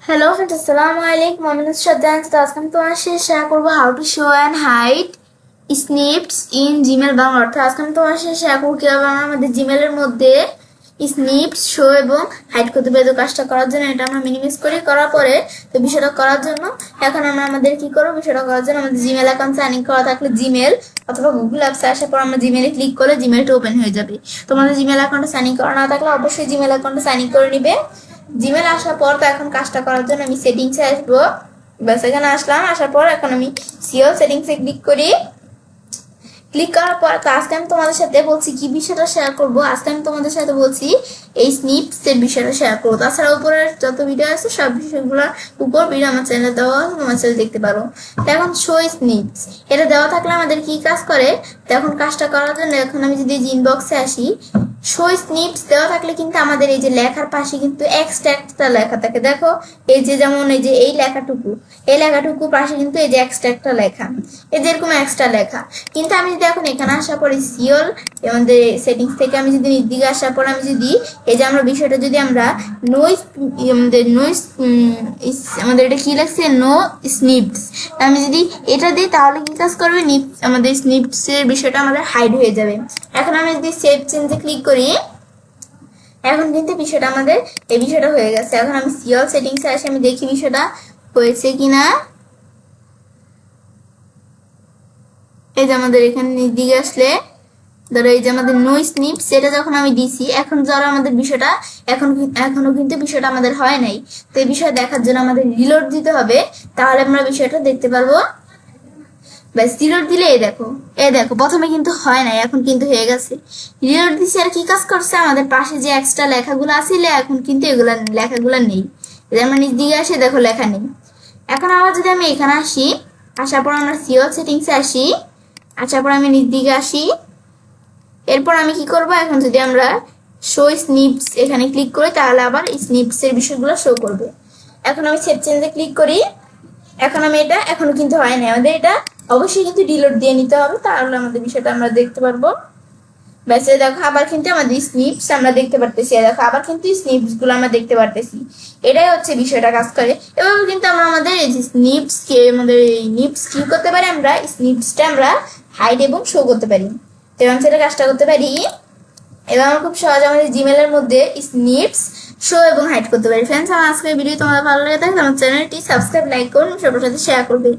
Hello friends, Assalamualaikum. I'm Nusrat Dance. তো আজকে আমি তোমার সাথে শেয়ার করবো how to show and hide snips in Gmail Bangla. অর্থাৎ আজকে আমি তোমার সাথে শেয়ার করবো কিভাবে আমরা আমাদের জিমেলের মধ্যে স্নিপস শো এবং হাইড করতে পারি। তো কাজটা করার জন্য এটা আমরা মিনিমাইজ করার পরে তো বিষয়টা করার জন্য এখন আমরা আমাদের কি করবো, বিষয়টা করার জন্য আমাদের জিমেল অ্যাকাউন্ট সাইন ইন করা থাকলে জিমেল অথবা গুগল অ্যাপসে আসার পর আমরা জিমেলে ক্লিক করলে জিমেলটা ওপেন হয়ে যাবে। তোমাদের জিমেল অ্যাকাউন্টে সাইন ইন করা না থাকলে অবশ্যই জিমেল অ্যাকাউন্টে সাইন ইন করে নিবে। জিমেল আসার পর তো এখন কাজটা করার জন্য আমি সেটিংসে আসবো। ব্যাস এখানে আসলাম, আসার পর এখন আমি সিও সেটিংসে ক্লিক করি। ক্লিক করার পর তো আজকে আমি তোমাদের সাথে বলছি কি বিষয়টা শেয়ার করবো। আজকে আমি তোমাদের সাথে বলছি এই স্নিপস এর বিষয়টা শেয়ার করবো। তাছাড়া উপরের যত ভিডিও আছে সব বিষয়গুলোর উপর ভিডিও আমার চ্যানেলে দেওয়া, তোমার চ্যানেল দেখতে পারো। তো এখন শো স্নিপস এটা দেওয়া থাকলে আমাদের কি কাজ করে, তো এখন কাজটা করার জন্য এখন আমি যদি ইনবক্সে আসি, শো স্নিপস দেওয়া থাকলে কিন্তু আমাদের এই যে লেখার পাশে কিন্তু এক্সট্রা একটা লেখা থাকে। দেখো এই যে যেমন এই যে এই লেখাটুকু পাশে কিন্তু এই যে এক্সট্রা একটা লেখা, এই যে এরকম এক্সট্রা লেখা। কিন্তু আমি যদি এখন এখানে আসার পরে সিওল আমাদের সেটিংস থেকে আমি যদি দিকে আসার পর আমি যদি এই যে আমরা বিষয়টা যদি আমরা নয়েজ আমাদের এটা কি লাগছে নো স্নিপস, আমি যদি এটা দিই তাহলে কি কাজ করবে, আমাদের স্নিপস এর বিষয়টা আমাদের হাইড হয়ে যাবে। এখন আমি যদি সেভ চেঞ্জে ক্লিক করি, এখন কিন্তু বিষয়টা আমাদের এই বিষয়টা হয়ে গেছে। এখন আমি সিওল সেটিংসে আসি, আমি দেখি বিষয়টা হয়েছে কিনা। এই যে আমাদের এখানে দিকে আসলে ধরো এই যে আমাদের নো স্নিপস সেটা যখন আমি দিছি, এখন যারা আমাদের বিষয়টা এখনো কিন্তু বিষয়টা আমাদের হয় নাই। তো এই বিষয় দেখার জন্য আমাদের রিলোড দিতে হবে, তাহলে আমরা বিষয়টা দেখতে পারবো। ব্যাস রিলোড দিলে এই দেখো প্রথমে কিন্তু হয় নাই, এখন কিন্তু হয়ে গেছে। রিলোড দিছি আর কি কাজ করছে, আমাদের পাশে যে এক্সট্রা লেখাগুলো আছিল এখন কিন্তু এগুলা লেখাগুলো নেই। আমরা নিচ দিকে আসি, দেখো লেখা নেই। এখন আবার যদি আমি এখানে আসি, আসার পর আমরা সিওল সেটিংসে আসি, আসার পর আমি নিচ দিকে আসি, এরপর আমি কি করব, এখন যদি আমরা শো স্নিপস এখানে ক্লিক করি তাহলে আবার স্নিপস এর বিষয়গুলো শো করবে। এখন আমি সেভ চেঞ্জে ক্লিক করি, এখন আমি এটা এখনো কিন্তু হয় না, আমাদের এটা অবশ্যই কিন্তু ডিলিট দিয়ে নিতে হবে, তাহলে আমাদের বিষয়টা আমরা দেখতে পারবো। ব্যাস দেখো আবার কিন্তু আমাদের স্নিপস আমরা দেখতে পারতেছি, দেখো আবার কিন্তু স্নিপস গুলো আমরা দেখতে পারতেছি। এটাই হচ্ছে বিষয়টা কাজ করে। এভাবে কিন্তু আমরা আমাদের এই যে স্নিপস কে আমাদের এই নিপস কি করতে পারি, আমরা স্নিপসটা আমরা হাইড এবং শো করতে পারি। তো আমি সেটা কাজটা করতে পারি এবং আমরা খুব সহজে আমাদের জিমেলের মধ্যে স্নিপস শো এবং হাইড করতে পারি। ফ্রেন্ডস, আমার আজকের ভিডিও তোমাদের ভালো লাগে থাকলে আমার চ্যানেলটি সাবস্ক্রাইব, লাইক করুন, সবার সাথে শেয়ার করবে।